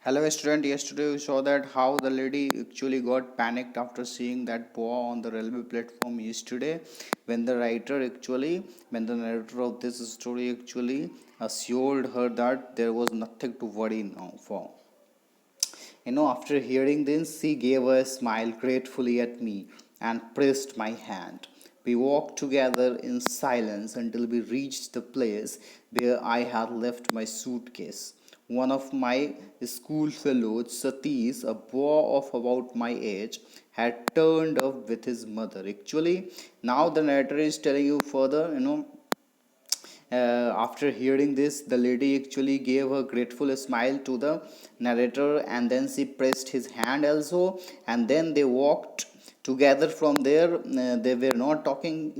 Hello student, yesterday we saw that how the lady actually got panicked after seeing that boa on the railway platform yesterday when when the narrator of this story actually assured her that there was nothing to worry now for. After hearing this, she gave a smile gratefully at me and pressed my hand. We walked together in silence until we reached the place where I had left my suitcase. One of my school fellows, Satish, a boy of about my age, had turned up with his mother. Actually, now the narrator is telling you further, after hearing this, the lady actually gave a grateful smile to the narrator and then she pressed his hand also, and then they walked together from there. They were not talking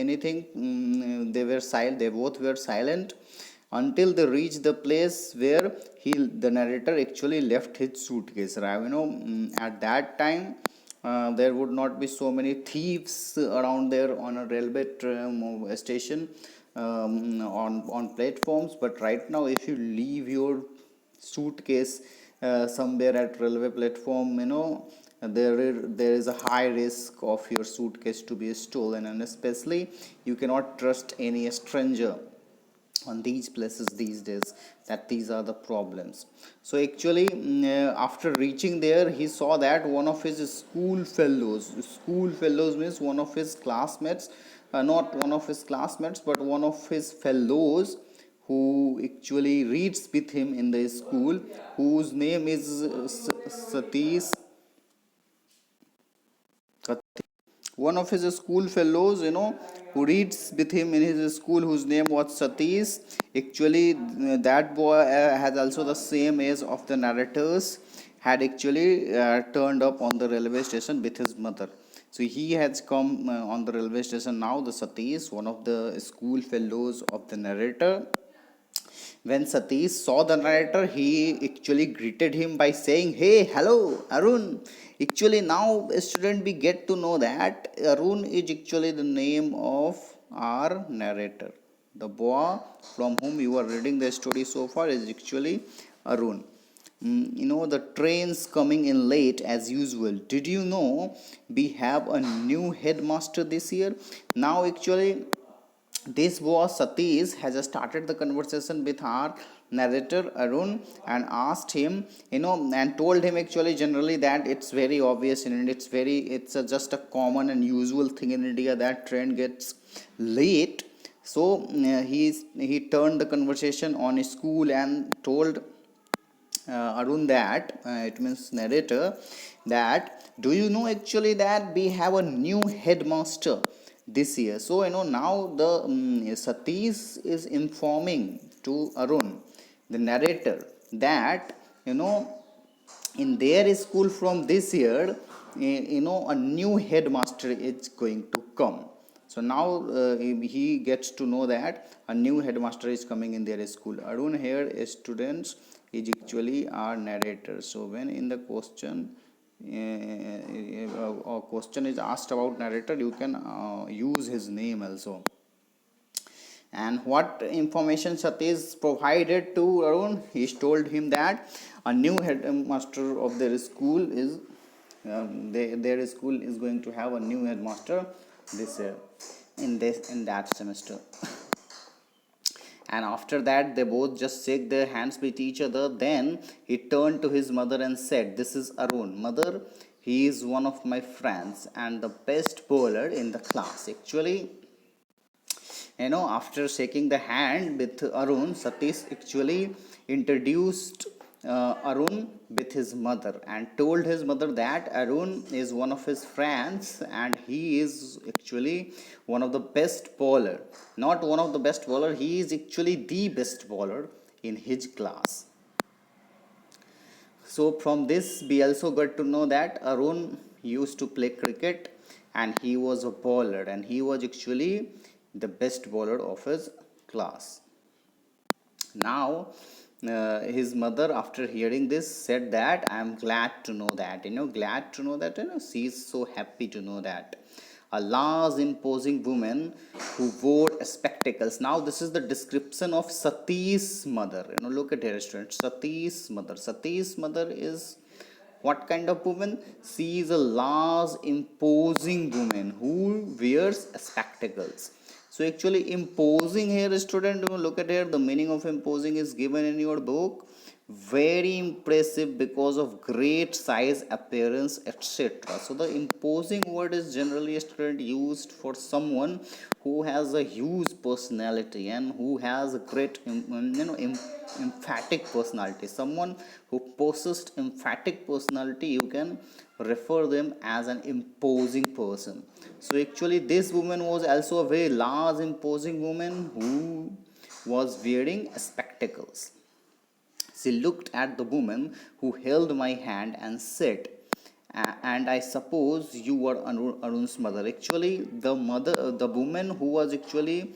anything. They were silent. They both were silent until they reached the place where the narrator actually left his suitcase. Right? At that time there would not be so many thieves around there on a railway station, on platforms. But right now, if you leave your suitcase somewhere at railway platform, there is a high risk of your suitcase to be stolen, and especially you cannot trust any stranger on these places these days, that these are the problems. So actually, after reaching there, he saw that one of his school fellows means one of his classmates, not one of his classmates but one of his fellows who actually reads with him in the school, whose name is Satish. One of his school fellows, who reads with him in his school, whose name was Satish. Actually, that boy has also the same age of the narrators, had actually turned up on the railway station with his mother. So he has come on the railway station now. The Satish, one of the school fellows of the narrator. When Satish saw the narrator, he actually greeted him by saying, "Hey, hello, Arun." Actually, now, student, we get to know that Arun is actually the name of our narrator. The boy from whom you are reading the story so far is actually Arun. The trains coming in late as usual. Did you know we have a new headmaster this year? Now, actually, this was Satish has started the conversation with our narrator Arun and asked him, and told him actually generally that it's very obvious in India, just a common and usual thing in India that train gets late. So he turned the conversation on school and told Arun that it means narrator, that do you know actually that we have a new headmaster this year. So now the Satish is informing to Arun, the narrator, that in their school from this year, a new headmaster is going to come. So now he gets to know that a new headmaster is coming in their school. Arun here, students, is actually our narrator. So when in the question a question is asked about narrator, you can use his name also. And what information Satish provided to Arun? He told him that a new headmaster of their school is their school is going to have a new headmaster this year, in that semester. And after that, they both just shake their hands with each other. Then he turned to his mother and said, "This is Arun. Mother, he is one of my friends and the best bowler in the class." Actually, after shaking the hand with Arun, Satish actually introduced Arun with his mother and told his mother that Arun is one of his friends and he is actually one of the best bowler. Not one of the best bowler, he is actually the best bowler in his class. So from this we also got to know that Arun used to play cricket and he was a bowler, and he was actually the best bowler of his class. Now his mother, after hearing this, said that I am glad to know that, glad to know that, she is so happy to know that a large imposing woman who wore spectacles. Now this is the description of Sati's mother. Look at here, students. Sati's mother. Sati's mother is what kind of woman? She is a large, imposing woman who wears spectacles. So actually, imposing here, student, look at here. The meaning of imposing is given in your book. Very impressive because of great size, appearance, etc. So the imposing word is generally, student, used for someone who has a huge personality and who has a great, emphatic personality. Someone who possessed emphatic personality, you can refer them as an imposing person. So actually, this woman was also a very large, imposing woman who was wearing spectacles. She looked at the woman who held my hand and said, and I suppose you were Arun's mother. Actually, the woman who was actually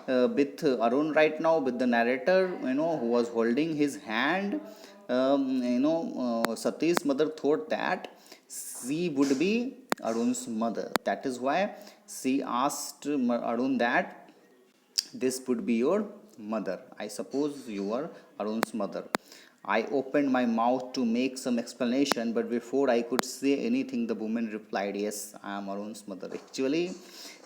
with Arun right now, with the narrator, who was holding his hand, Sati's mother thought that she would be Arun's mother. That is why she asked Arun that this would be your mother. I suppose you are Arun's mother. I opened my mouth to make some explanation, but before I could say anything, the woman replied, yes, I am Arun's mother. Actually,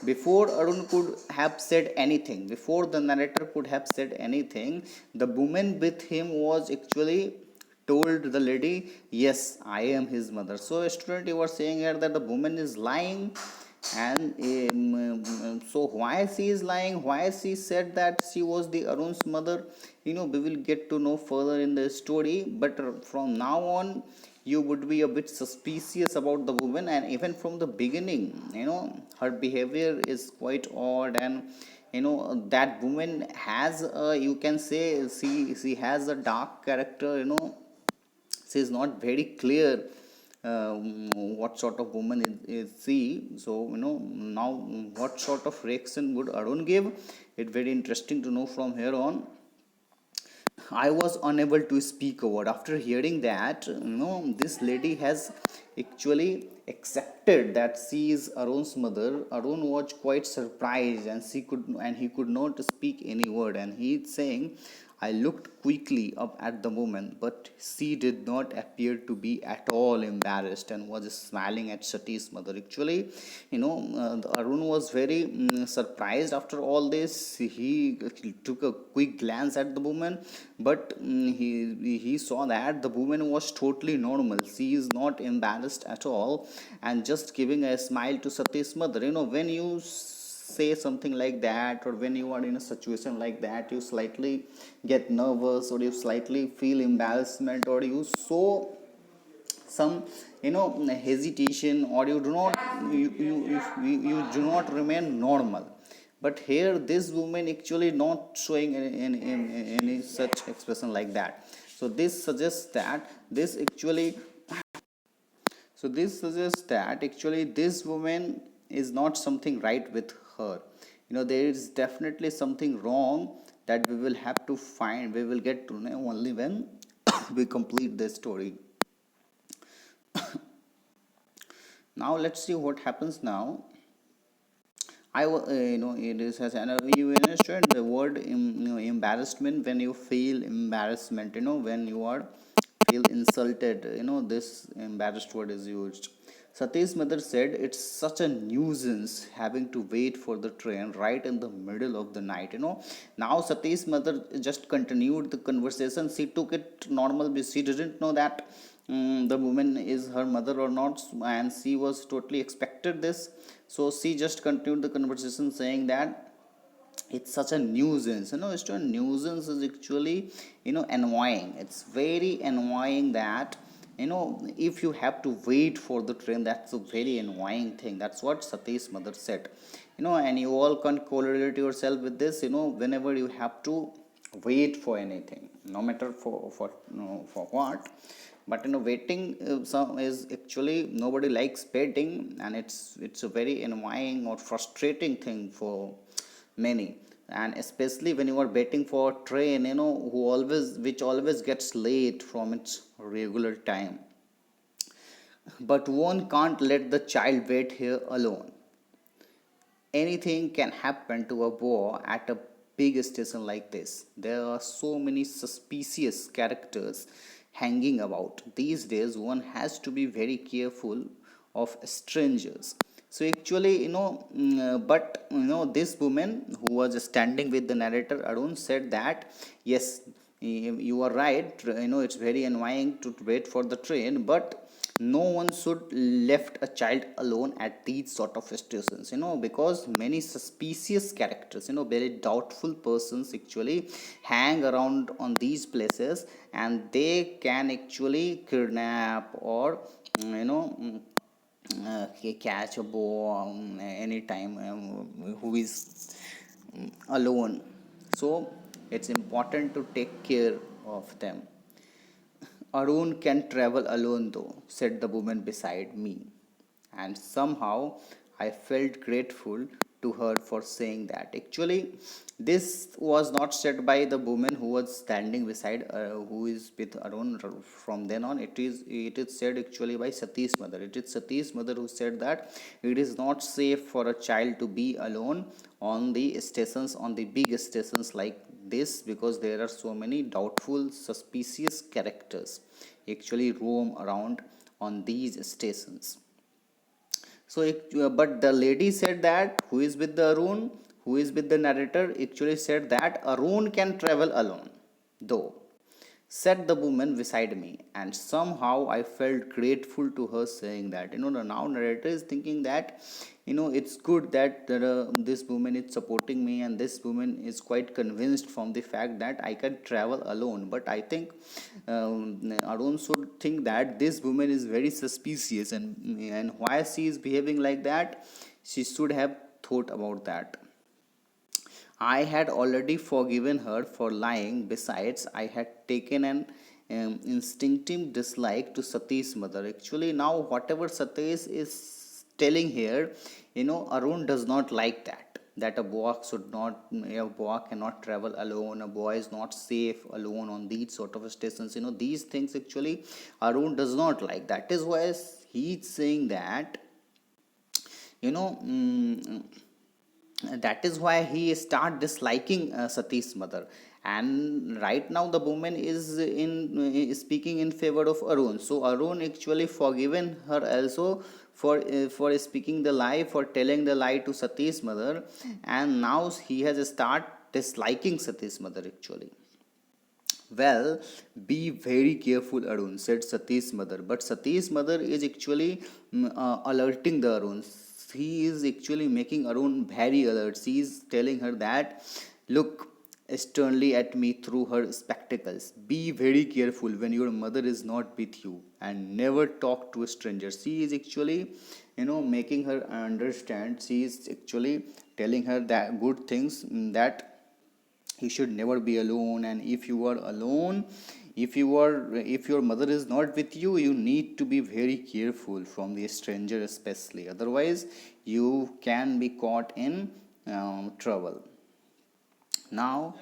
before Arun could have said anything, before the narrator could have said anything, the woman with him was actually told the lady, yes, I am his mother. So, student, you were saying here that the woman is lying, and so why she is lying, why she said that she was the Arun's mother, we will get to know further in the story. But from now on, you would be a bit suspicious about the woman, and even from the beginning, her behavior is quite odd. And that woman has you can say she has a dark character. She is not very clear what sort of woman is she. So now what sort of reaction would Arun give? It's very interesting to know from here on. I was unable to speak a word. After hearing that, this lady has actually accepted that she is Arun's mother. Arun was quite surprised, and he could not speak any word. And he is saying, I looked quickly up at the woman, but she did not appear to be at all embarrassed and was smiling at Sati's mother. Actually, Arun was very surprised after all this. He took a quick glance at the woman, but he saw that the woman was totally normal. She is not embarrassed at all, and just giving a smile to Sati's mother. When you say something like that, or when you are in a situation like that, you slightly get nervous, or you slightly feel embarrassment, or you show some hesitation, or you do not you do not remain normal. But here this woman actually not showing any such expression like that. So this suggests that this woman is not something right with her. There is definitely something wrong that we will get to know only when we complete the story. Now let's see what happens now. It is as you understand the word embarrassment. When you feel embarrassment, when you are feel insulted, this embarrassed word is used. Sati's mother said, it's such a nuisance having to wait for the train right in the middle of the night. Now Sati's mother just continued the conversation. She took it normal because she didn't know that the woman is her mother or not, and she was totally expected this. So she just continued the conversation saying that it's such a nuisance. It's a nuisance is actually annoying. It's very annoying that if you have to wait for the train, that's a very annoying thing. That's what Sati's mother said. And you all can correlate yourself with this. Whenever you have to wait for anything, no matter for what. But waiting some is actually nobody likes waiting, and it's a very annoying or frustrating thing for many. And especially when you are waiting for a train, which always gets late from its regular time. But one can't let the child wait here alone. anything can happen to a boy at a big station like this. There are so many suspicious characters hanging about. These days, one has to be very careful of strangers. So actually, this woman who was standing with the narrator Arun said that yes, you are right. It's very annoying to wait for the train, but no one should left a child alone at these sort of stations, because many suspicious characters, very doubtful persons actually hang around on these places, and they can actually kidnap or catch a boy anytime who is alone. So it's important to take care of them. Arun can travel alone though, said the woman beside me. And somehow I felt grateful to her for saying that. Actually, this was not said by the woman who was standing beside, who is with Arun from then on. It is said actually by Sati's mother. It is Sati's mother who said that it is not safe for a child to be alone on the stations, on the big stations like this, because there are so many doubtful, suspicious characters actually roam around on these stations. So, but the lady said that who is with the Arun, who is with the narrator, actually said that Arun can travel alone, though, said the woman beside me, and somehow I felt grateful to her saying that. The now narrator is thinking that, it's good that this woman is supporting me, and this woman is quite convinced from the fact that I can travel alone. But I think Arun should think that this woman is very suspicious, and why she is behaving like that, she should have thought about that. I had already forgiven her for lying. Besides, I had taken an instinctive dislike to Sati's mother. Actually, now whatever Satish is telling here, Arun does not like that. That a boy should not, a boy cannot travel alone. A boy is not safe alone on these sort of stations. These things actually Arun does not like. That is why he's saying that, you know. That is why he start disliking Sati's mother, and right now the woman is speaking in favor of Arun. So Arun actually forgiven her also for speaking the lie, for telling the lie to Sati's mother, and now he has start disliking Sati's mother actually. Well, be very careful, Arun, said Sati's mother. But Sati's mother is actually alerting the Arun. He is actually making Arun very alert. She is telling her that, look sternly at me through her spectacles. Be very careful when your mother is not with you, and never talk to a stranger. She is actually, making her understand. She is actually telling her that good things, that you should never be alone, and if you are alone, if your mother is not with you, you need to be very careful from the stranger especially, otherwise you can be caught in trouble. Now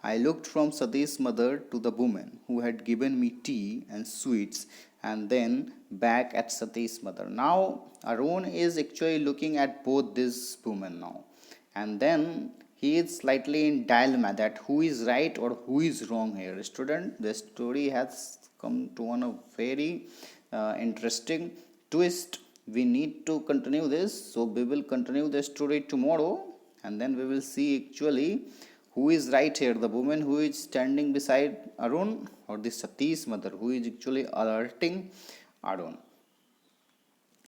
I looked from Sadish's mother to the woman who had given me tea and sweets, and then back at Satish's mother. Now Arun is actually looking at both this women now, and then he is slightly in dilemma that who is right or who is wrong here. Student, the story has come to on a very interesting twist. We need to continue this, so we will continue the story tomorrow, and then we will see actually who is right here, the woman who is standing beside Arun, or the Sati's mother who is actually alerting Arun.